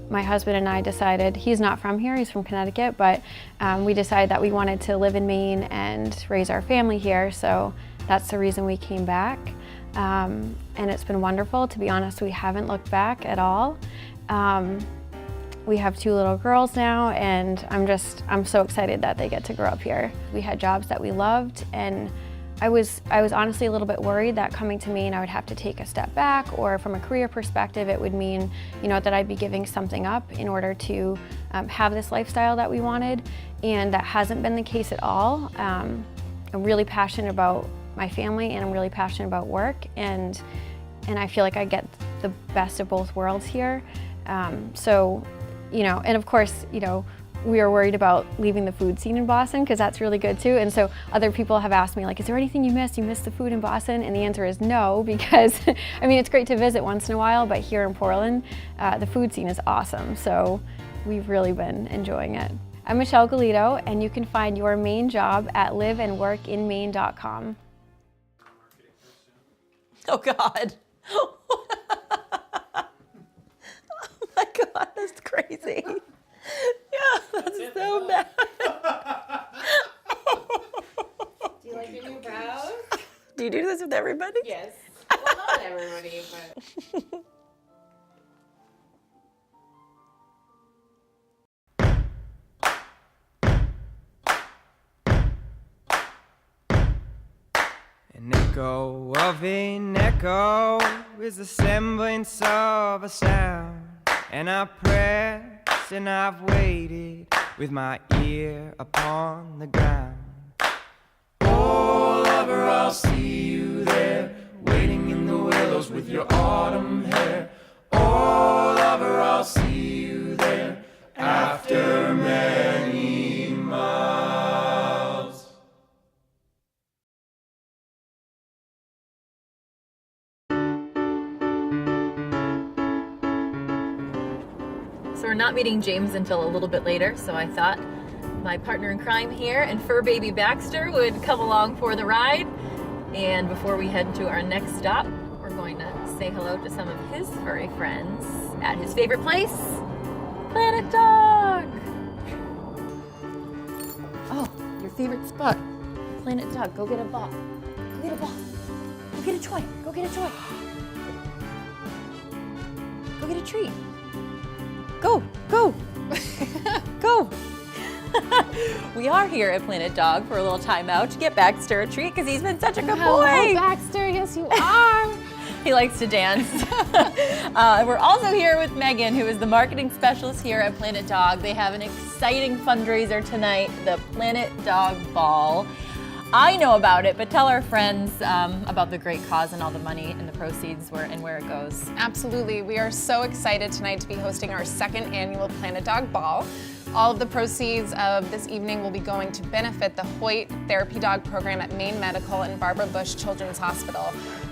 my husband and I decided, he's not from here, he's from Connecticut, but we decided that we wanted to live in Maine and raise our family here, so that's the reason we came back. And it's been wonderful. To be honest, we haven't looked back at all. We have 2 little girls now, and I'm so excited that they get to grow up here. We had jobs that we loved, and I was honestly a little bit worried that coming to Maine I would have to take a step back, or from a career perspective it would mean, you know, that I'd be giving something up in order to have this lifestyle that we wanted, and that hasn't been the case at all. I'm really passionate about my family, and I'm really passionate about work, and I feel like I get the best of both worlds here. So, you know, and of course, you know, we are worried about leaving the food scene in Boston, because that's really good too. And so other people have asked me, like, is there anything you missed? You missed the food in Boston? And the answer is no, because I mean, it's great to visit once in a while, but here in Portland, the food scene is awesome. So we've really been enjoying it. I'm Michelle Galito, and you can find your Maine job at liveandworkinmaine.com. Oh God. Oh my God, that's crazy. Yeah, that's so bad. Do you like your new brows? Do you do this with everybody? Yes. Well, not everybody, but... An echo of an echo is the semblance of a sound, and I press and I've waited with my ear upon the ground. Oh, lover, I'll see you there, waiting in the willows with your autumn hair. Oh, lover, I'll see you there after many miles. So we're not meeting James until a little bit later, so I thought my partner in crime here and fur baby Baxter would come along for the ride. And before we head to our next stop, we're going to say hello to some of his furry friends at his favorite place, Planet Dog. Oh, your favorite spot, Planet Dog. Go get a ball. Go get a ball. Go get a toy. Go get a toy. Go get a treat. Go, go, go. We are here at Planet Dog for a little timeout to get Baxter a treat because he's been such a good boy. Hello, Baxter. Yes, you are. He likes to dance. We're also here with Megan, who is the marketing specialist here at Planet Dog. They have an exciting fundraiser tonight, the Planet Dog Ball. I know about it, but tell our friends about the great cause and all the money and the proceeds and where it goes. Absolutely. We are so excited tonight to be hosting our 2nd annual Planet Dog Ball. All of the proceeds of this evening will be going to benefit the Hoyt Therapy Dog Program at Maine Medical and Barbara Bush Children's Hospital,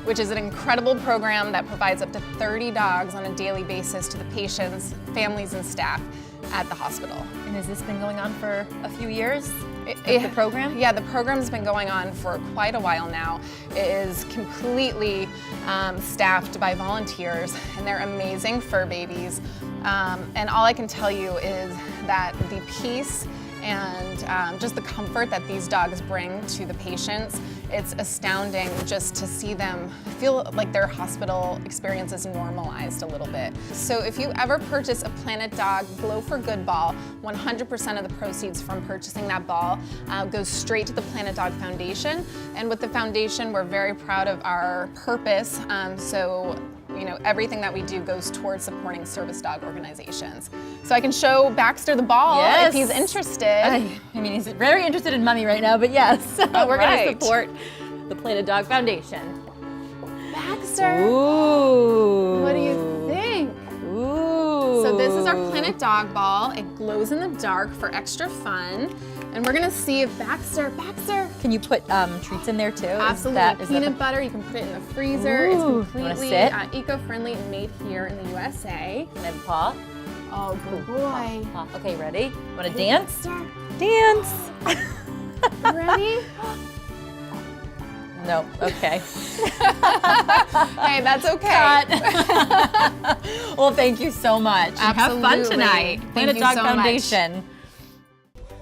which is an incredible program that provides up to 30 dogs on a daily basis to the patients, families, and staff at the hospital. And has this been going on for a few years? The program? Yeah, the program's been going on for quite a while now. It is completely staffed by volunteers, and they're amazing fur babies. And all I can tell you is that the peace and just the comfort that these dogs bring to the patients, it's astounding just to see them feel like their hospital experience is normalized a little bit. So if you ever purchase a Planet Dog Glow for Good ball, 100% of the proceeds from purchasing that ball goes straight to the Planet Dog Foundation. And with the foundation, we're very proud of our purpose. So you know, everything that we do goes towards supporting service dog organizations. So I can show Baxter the ball if he's interested. I mean, he's very interested in Mummy right now, but yes, we're going to support the Planet Dog Foundation. Baxter, Ooh. what do you think? Ooh. So this is our Planet Dog ball. It glows in the dark for extra fun. And we're gonna see if Baxter. Can you put treats in there too? Absolutely. Peanut butter, you can put it in the freezer. Ooh. It's completely eco-friendly and made here in the USA. And then paw. Oh, good boy. Paw. Okay, ready? Want to dance? Baxter. Dance. Ready? No, okay. Hey, that's okay. Well, thank you so much. Have fun Absolutely. tonight. Thank Planet you Dog so much. Foundation.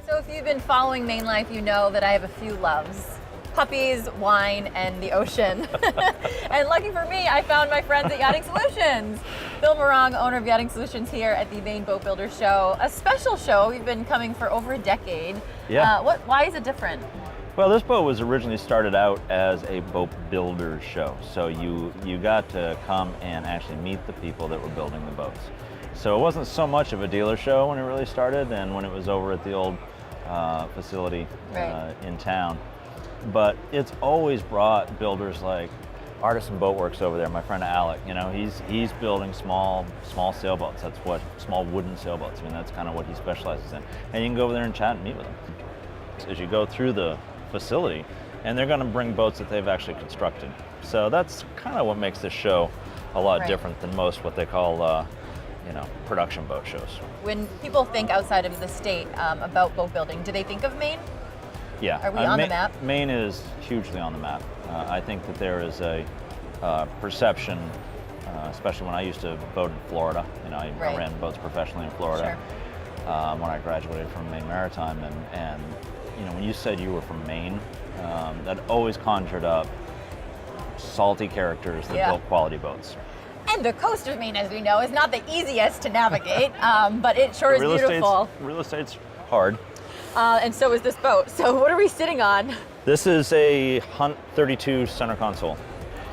So if you've been following MaineLife, you know that I have a few loves. Puppies, wine, and the ocean. And lucky for me, I found my friends at Yachting Solutions. Bill Morong, owner of Yachting Solutions here at the Maine Boat Builders Show. A special show. We've been coming for over a decade. Yeah. Why is it different? Well, this boat was originally started out as a boat builders show. So you got to come and actually meet the people that were building the boats. So it wasn't so much of a dealer show when it really started and when it was over at the old facility Right. in town. But it's always brought builders like Artisan Boatworks over there, my friend Alec, you know, he's building small sailboats. That's what, small wooden sailboats. I mean, that's kind of what he specializes in. And you can go over there and chat and meet with him. As you go through the facility, and they're going to bring boats that they've actually constructed. So that's kind of what makes this show a lot Right. different than most what they call, production boat shows. When people think outside of the state about boat building, do they think of Maine? Yeah. Are we on the map? Maine is hugely on the map. I think that there is a perception, especially when I used to boat in Florida. You know, I Right. ran boats professionally in Florida when I graduated from Maine Maritime. And you know, when you said you were from Maine, that always conjured up salty characters that built quality boats. And the coast of Maine, as we know, is not the easiest to navigate, but it sure is beautiful. Real estate's hard. And so is this boat. So what are we sitting on? This is a Hunt 32 center console.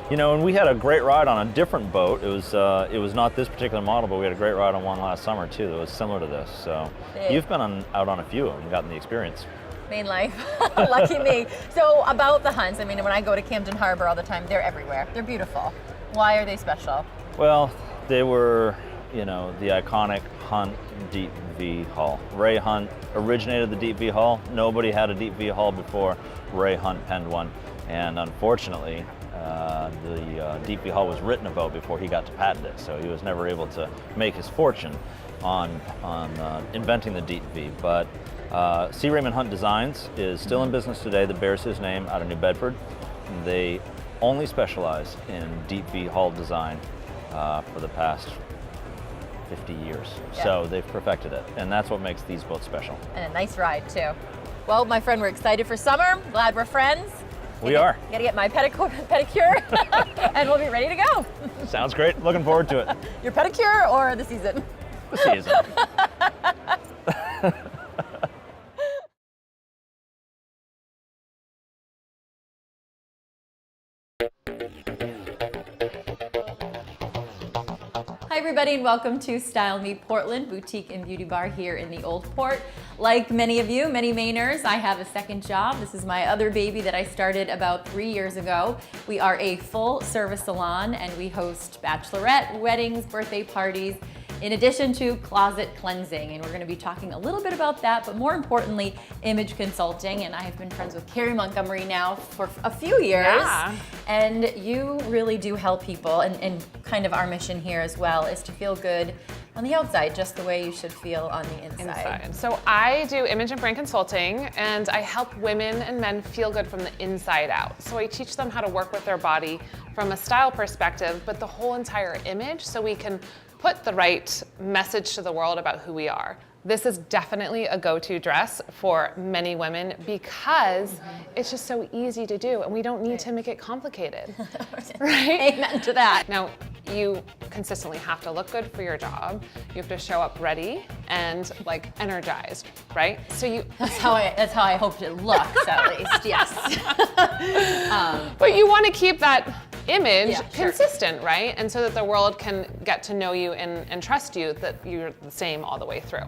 You know, and we had a great ride on a different boat. It was not this particular model, but we had a great ride on one last summer too that was similar to this. So Big. you've been out on a few of them and gotten the experience. MaineLife. Lucky me. So about the hunts, I mean, when I go to Camden Harbor all the time, they're everywhere. They're beautiful. Why are they special? Well, they were, you know, the iconic Hunt deep V hull. Ray Hunt originated the deep V hull. Nobody had a deep V hull before Ray Hunt penned one. And unfortunately, the deep V hull was written about before he got to patent it. So he was never able to make his fortune on inventing the deep V. But C. Raymond Hunt Designs is still in business today, that bears his name, out of New Bedford. They only specialize in deep V hull design for the past 50 years. Yeah. So they've perfected it, and that's what makes these boats special. And a nice ride too. Well, my friend, we're excited for summer. Glad we're friends. We are. Gotta get my pedicure, and we'll be ready to go. Sounds great. Looking forward to it. Your pedicure or the season? The season. Hi everybody and welcome to Style Me Portland, boutique and beauty bar here in the Old Port. Like many of you, many Mainers, I have a second job. This is my other baby that I started about 3 years ago. We are a full service salon and we host bachelorette, weddings, birthday parties, in addition to closet cleansing. And we're gonna be talking a little bit about that, but more importantly, image consulting. And I have been friends with Carrie Montgomery now for a few years. Yeah. And you really do help people, and kind of our mission here as well is to feel good on the outside, just the way you should feel on the inside. So I do image and brand consulting, and I help women and men feel good from the inside out. So I teach them how to work with their body from a style perspective, but the whole entire image, so we can put the right message to the world about who we are. This is definitely a go-to dress for many women because it's just so easy to do and we don't need to make it complicated, right? Amen to that. Now, you consistently have to look good for your job. You have to show up ready and like energized, right? So you. That's how I hope it looks, at least, yes. But you want to keep that image Yeah, sure. consistent, right? And so that the world can get to know you and trust you that you're the same all the way through.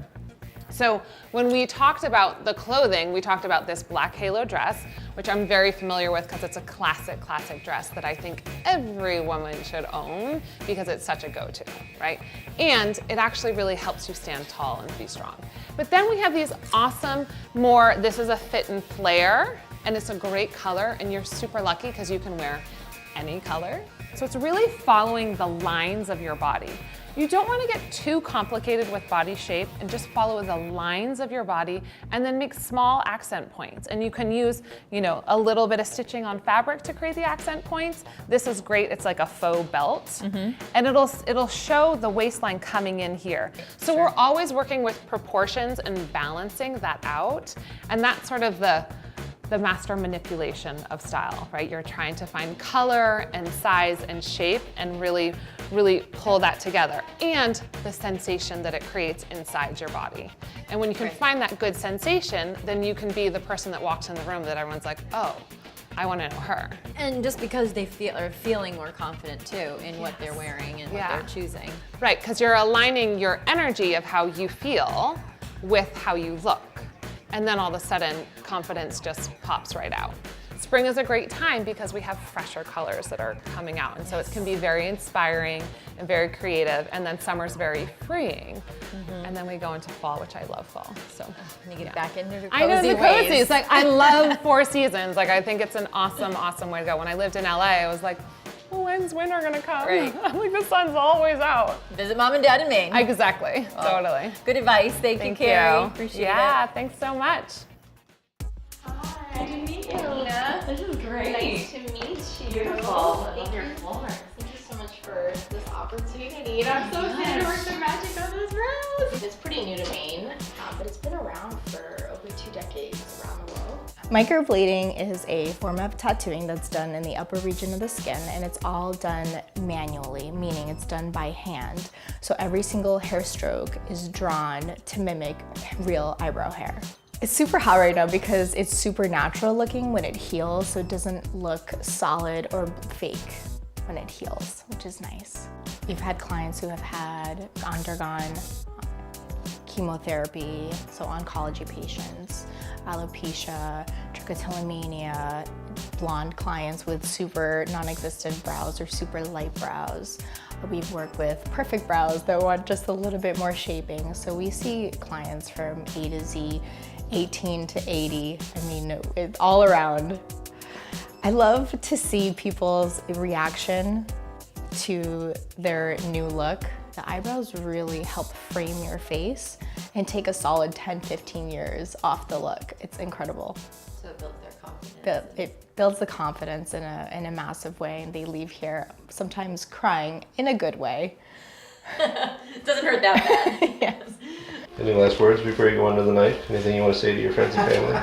So when we talked about the clothing, we talked about this black halo dress, which I'm very familiar with because it's a classic dress that I think every woman should own because it's such a go-to, right? And it actually really helps you stand tall and be strong. But then we have these awesome, this is a fit and flare, and it's a great color, and you're super lucky because you can wear any color. So it's really following the lines of your body. You don't want to get too complicated with body shape and just follow the lines of your body and then make small accent points. And you can use, a little bit of stitching on fabric to create the accent points. This is great. It's like a faux belt, and it'll show the waistline coming in here. So we're always working with proportions and balancing that out. And that's sort of the master manipulation of style, right? You're trying to find color and size and shape and really pull that together, and the sensation that it creates inside your body. And when you can find that good sensation, then you can be the person that walks in the room that everyone's like, oh, I want to know her. And just because they are feeling more confident too in what they're wearing and what they're choosing. Right, because you're aligning your energy of how you feel with how you look. And then all of a sudden, confidence just pops right out. Spring is a great time because we have fresher colors that are coming out. And so it can be very inspiring and very creative. And then summer's very freeing. And then we go into fall, which I love fall. So And you get back into the cozy I know the ways. cozy. It's like, I love 4 seasons. Like, I think it's an awesome, awesome way to go. When I lived in LA, I was like, well, when's winter gonna come? Right. I'm like, the sun's always out. Visit mom and dad in Maine. Exactly, totally. Good advice. Thank you, Carrie. Appreciate Yeah, it. thanks so much. Hi, nice to meet you, Nina. This is great. Nice to meet you. Beautiful. Thank you so much for this opportunity. And I'm so excited to work the magic on this rose. It's pretty new to Maine, but it's been around for over 2 decades around the world. Microblading is a form of tattooing that's done in the upper region of the skin, and it's all done manually, meaning it's done by hand. So every single hair stroke is drawn to mimic real eyebrow hair. It's super hot right now because it's super natural looking when it heals, so it doesn't look solid or fake when it heals, which is nice. We've had clients who have undergone chemotherapy, so oncology patients, alopecia, trichotillomania, blonde clients with super non-existent brows or super light brows. We've worked with perfect brows that want just a little bit more shaping. So we see clients from A to Z, 18 to 80. I mean, it's all around. I love to see people's reaction to their new look. The eyebrows really help frame your face and take a solid 10-15 years off the look. It's incredible. So it builds their confidence. It builds the confidence in a massive way, and they leave here sometimes crying in a good way. Doesn't hurt that bad. Yes. Any last words before you go into the night? Anything you want to say to your friends and family?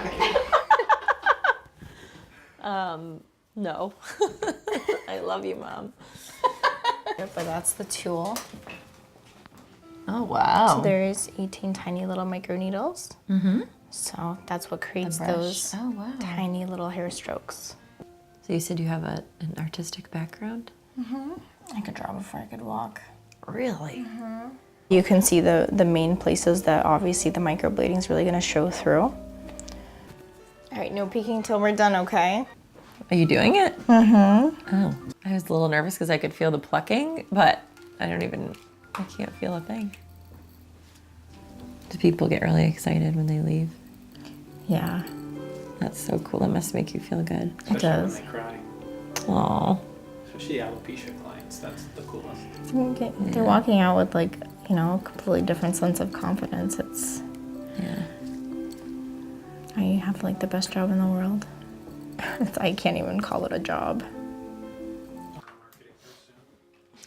No. I love you, Mom. But that's the tool. Oh, wow. So there's 18 tiny little micro needles. So that's what creates those tiny little hair strokes. So you said you have an artistic background? I could draw before I could walk. Really? You can see the main places that obviously the microblading is really going to show through. All right, no peeking till we're done, okay? Are you doing it? Oh, I was a little nervous because I could feel the plucking, but I can't feel a thing. Do people get really excited when they leave? Yeah, That's so cool. That must make you feel good. it does. When they cry. Aw. Especially alopecia clients, that's the coolest. They're walking out with a completely different sense of confidence. Yeah. I have the best job in the world. I can't even call it a job.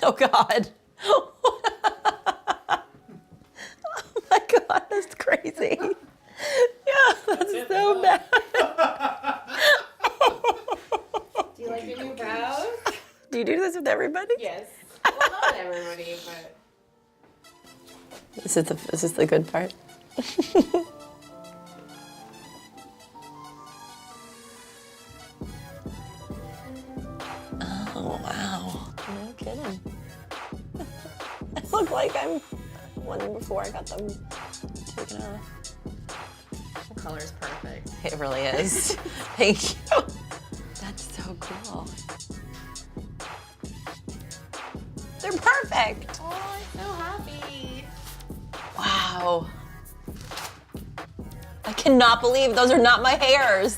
Oh, God. Oh, my God. That's crazy. Yeah, that's so bad. Do you like your new brows? Do you do this with everybody? Yes. Well, not everybody, but Is this the good part? Oh, wow. No kidding. I look like I'm one before I got them taken off. the color's perfect. It really is. Thank you. That's so cool. They're perfect. Oh, I'm so happy. Wow. I cannot believe those are not my hairs.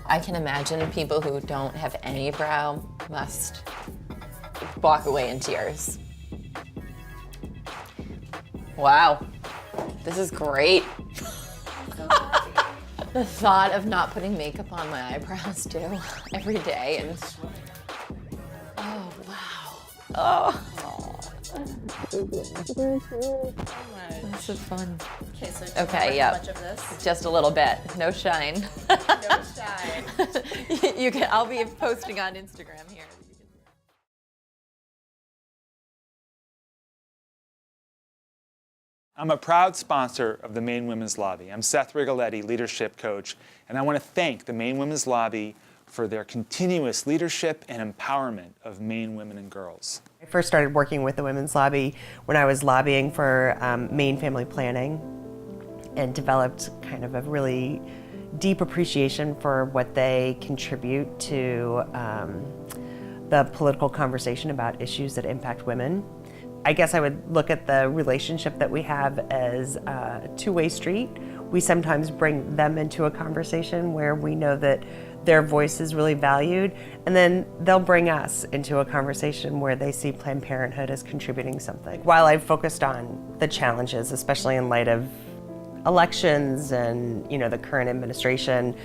I can imagine people who don't have any brow must walk away in tears. Wow, this is great. The thought of not putting makeup on my eyebrows too every day, and oh wow, oh, this is fun. Okay, so Okay, yeah, much of this. just a little bit, no shine. No shine. You can. I'll be posting on Instagram here. I'm a proud sponsor of the Maine Women's Lobby. I'm Seth Rigoletti, leadership coach, and I want to thank the Maine Women's Lobby for their continuous leadership and empowerment of Maine women and girls. I first started working with the Women's Lobby when I was lobbying for Maine family planning, and developed kind of a really deep appreciation for what they contribute to the political conversation about issues that impact women. I guess I would look at the relationship that we have as a two-way street. We sometimes bring them into a conversation where we know that their voice is really valued, and then they'll bring us into a conversation where they see Planned Parenthood as contributing something. While I've focused on the challenges, especially in light of elections and the current administration,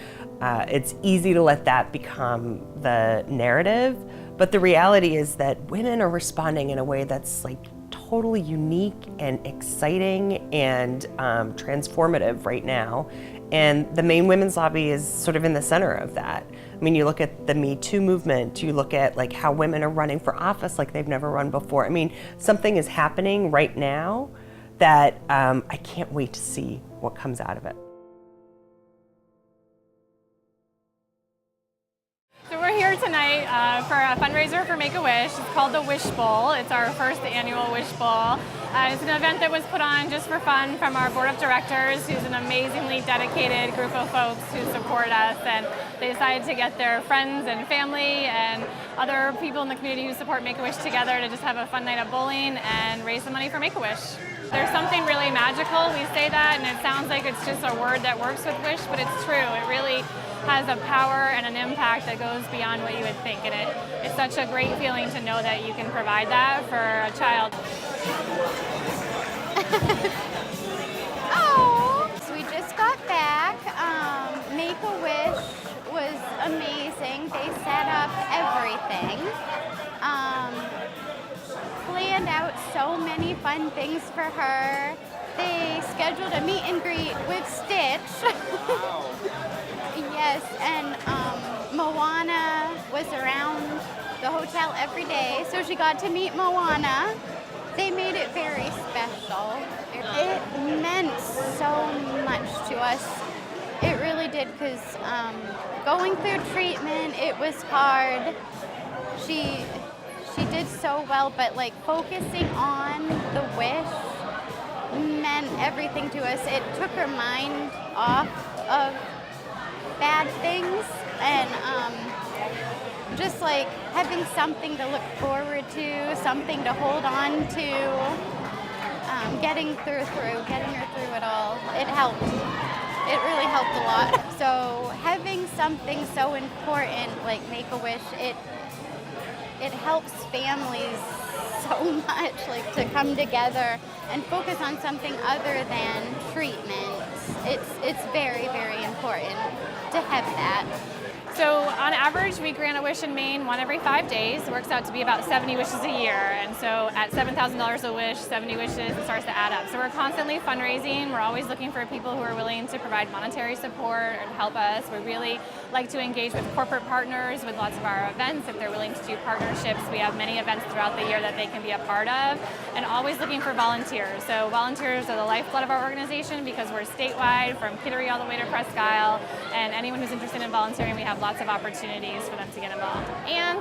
it's easy to let that become the narrative. But the reality is that women are responding in a way that's like totally unique and exciting and transformative right now. And the Maine Women's Lobby is sort of in the center of that. I mean, you look at the Me Too movement, you look at like how women are running for office like they've never run before. I mean, something is happening right now that I can't wait to see what comes out of it. So we're here tonight for a fundraiser for Make A Wish. It's called the Wish Bowl. It's our first annual Wish Bowl. It's an event that was put on just for fun from our board of directors, who's an amazingly dedicated group of folks who support us, and they decided to get their friends and family and other people in the community who support Make A Wish together to just have a fun night of bowling and raise some money for Make A Wish. There's something really magical. We say that and it sounds like it's just a word that works with Wish, but it's true. It really has a power and an impact that goes beyond what you would think, and it's such a great feeling to know that you can provide that for a child. Oh, so we just got back. Make A Wish was amazing. They set up everything. Planned out so many fun things for her. They scheduled a meet and greet with Stitch. Wow. Yes, and Moana was around the hotel every day, so she got to meet Moana. They made it very special. It meant so much to us. It really did, because going through treatment, it was hard. She did so well, but like focusing on the wish meant everything to us. It took her mind off of bad things, and just like having something to look forward to, something to hold on to, getting her through it all. It helped. It really helped a lot. So having something so important like Make A Wish, it helps families so much, like to come together and focus on something other than treatment. It's very, very important to have that. So on average, we grant a wish in Maine one every 5 days. It works out to be about 70 wishes a year. And so at $7,000 a wish, 70 wishes, it starts to add up. So we're constantly fundraising. We're always looking for people who are willing to provide monetary support and help us. We really like to engage with corporate partners with lots of our events. If they're willing to do partnerships, we have many events throughout the year that they can be a part of. And always looking for volunteers. So volunteers are the lifeblood of our organization because we're statewide from Kittery all the way to Presque Isle. And anyone who's interested in volunteering, we have lots of opportunities for them to get involved. And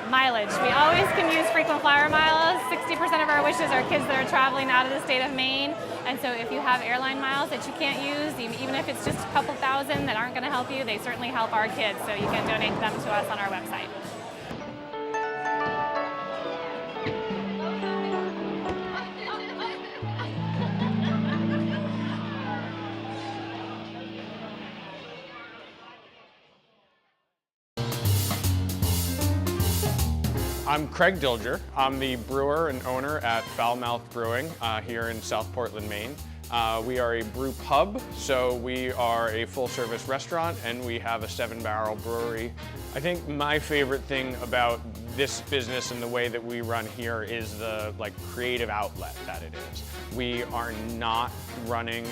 mileage. We always can use frequent flyer miles. 60% of our wishes are kids that are traveling out of the state of Maine. And so if you have airline miles that you can't use, even if it's just a couple thousand that aren't going to help you, they certainly help our kids. So you can donate them to us on our website. I'm Craig Dilger. I'm the brewer and owner at Foulmouthed Brewing here in South Portland, Maine. We are a brew pub, so we are a full-service restaurant, and we have a 7-barrel brewery. I think my favorite thing about this business and the way that we run here is the creative outlet that it is. We are not running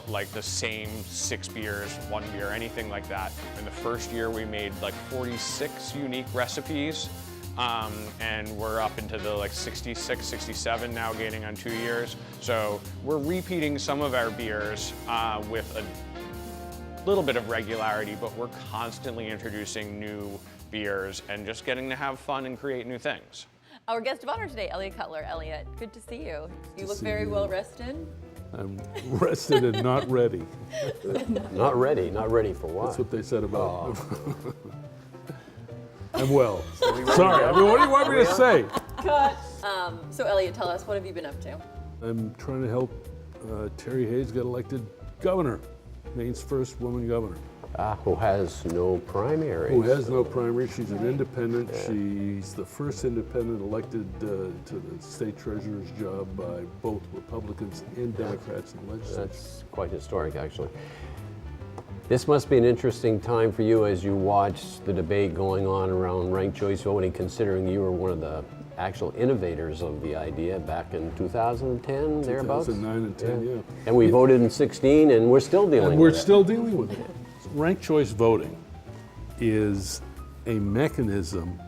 like the same 6 beers, 1 beer, anything like that. In the first year, we made 46 unique recipes. And we're up into the 66, 67 now, gaining on 2 years. So we're repeating some of our beers with a little bit of regularity, but we're constantly introducing new beers and just getting to have fun and create new things. Our guest of honor today, Eliot Cutler. Eliot, good to see you. You look very well rested. I'm rested and not ready. Not ready? Not ready for what? That's what they said about I'm well. Sorry, I mean, what do you want me to say? Cut. So Eliot, tell us, what have you been up to? I'm trying to help Terry Hayes get elected governor, Maine's first woman governor. Who has no primary. Who has no primary. She's an independent. Yeah. She's the first independent elected to the state treasurer's job by both Republicans and Democrats in the legislature. That's quite historic, actually. This must be an interesting time for you as you watch the debate going on around ranked choice voting, considering you were one of the actual innovators of the idea back in 2010, thereabouts? 2009 and 10, yeah. And we voted in 16, and we're still dealing with it. And we're still dealing with it. Ranked choice voting is a mechanism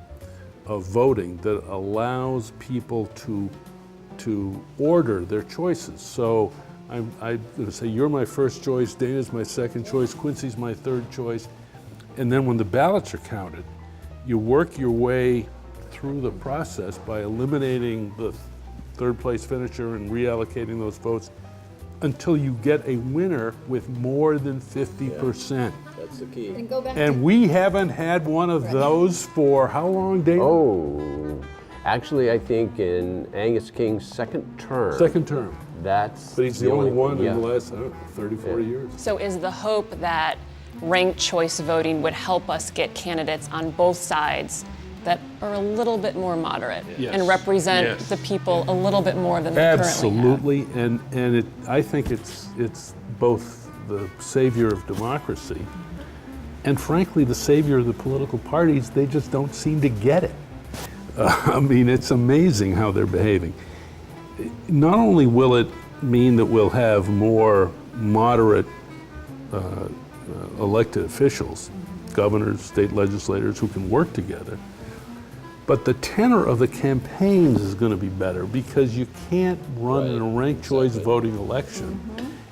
of voting that allows people to order their choices. So I'm going to say, you're my first choice, Dana's my second choice, Quincy's my third choice. And then when the ballots are counted, you work your way through the process by eliminating the third place finisher and reallocating those votes until you get a winner with more than 50%. Yeah, that's the key. And we haven't had one of those for how long, Dana? Oh, actually, I think in Angus King's second term. Second term. But he's the only one in the last 30, 40 years. So is the hope that ranked choice voting would help us get candidates on both sides that are a little bit more moderate and represent the people a little bit more than they currently have? Absolutely, and I think it's both the savior of democracy and frankly the savior of the political parties. They just don't seem to get it. I mean, it's amazing how they're behaving. Not only will it mean that we'll have more moderate elected officials, governors, state legislators who can work together, but the tenor of the campaigns is going to be better because you can't run in a ranked choice voting election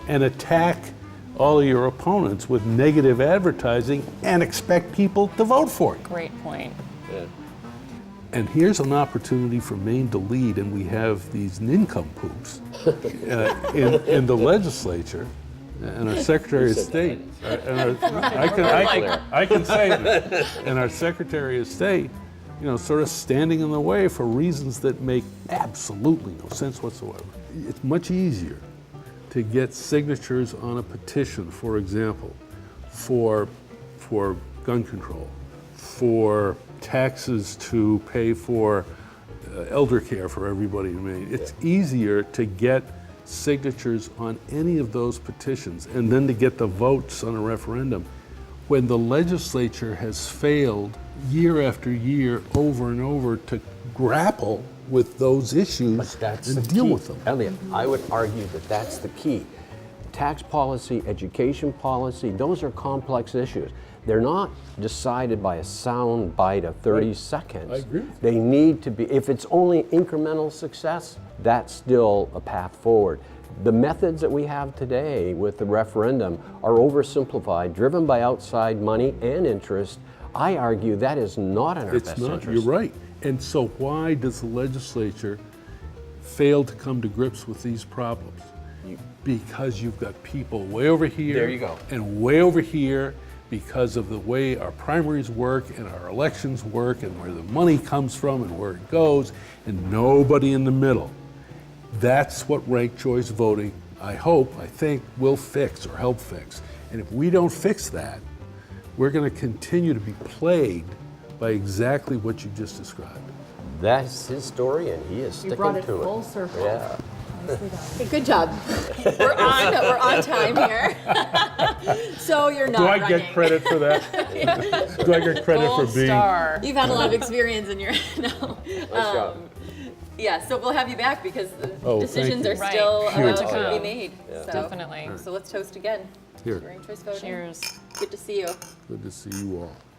and attack all of your opponents with negative advertising and expect people to vote for it. Great point. Yeah. And here's an opportunity for Maine to lead, and we have these nincompoops in the legislature, and our Secretary of State, I can say it, and our Secretary of State, sort of standing in the way for reasons that make absolutely no sense whatsoever. It's much easier to get signatures on a petition, for example, for gun control, for taxes to pay for elder care for everybody in Maine. It's easier to get signatures on any of those petitions and then to get the votes on a referendum when the legislature has failed year after year over and over to grapple with those issues and deal with them. Eliot, I would argue that that's the key. Tax policy, education policy, those are complex issues. They're not decided by a sound bite of 30 seconds. I agree. They need to be, if it's only incremental success, that's still a path forward. The methods that we have today with the referendum are oversimplified, driven by outside money and interest. I argue that is not in our best interest. You're right. And so why does the legislature fail to come to grips with these problems? Because you've got people way over here there you go. And way over here because of the way our primaries work and our elections work and where the money comes from and where it goes, and nobody in the middle. That's what ranked choice voting, I think, will fix or help fix. And if we don't fix that, we're going to continue to be plagued by exactly what you just described. that's his story, and he is sticking brought it to full it. circle. Yeah. Okay, good job. We're on time here. So you're not Do I running. get credit for that? Do I get credit for being? You've had a lot of experience in your no. Yeah, so we'll have you back because the decisions are Right. still Huge. allowed to be made. Yeah. So, Definitely. So let's toast again. Here. Ranked choice voting. Cheers. Good to see you. Good to see you all.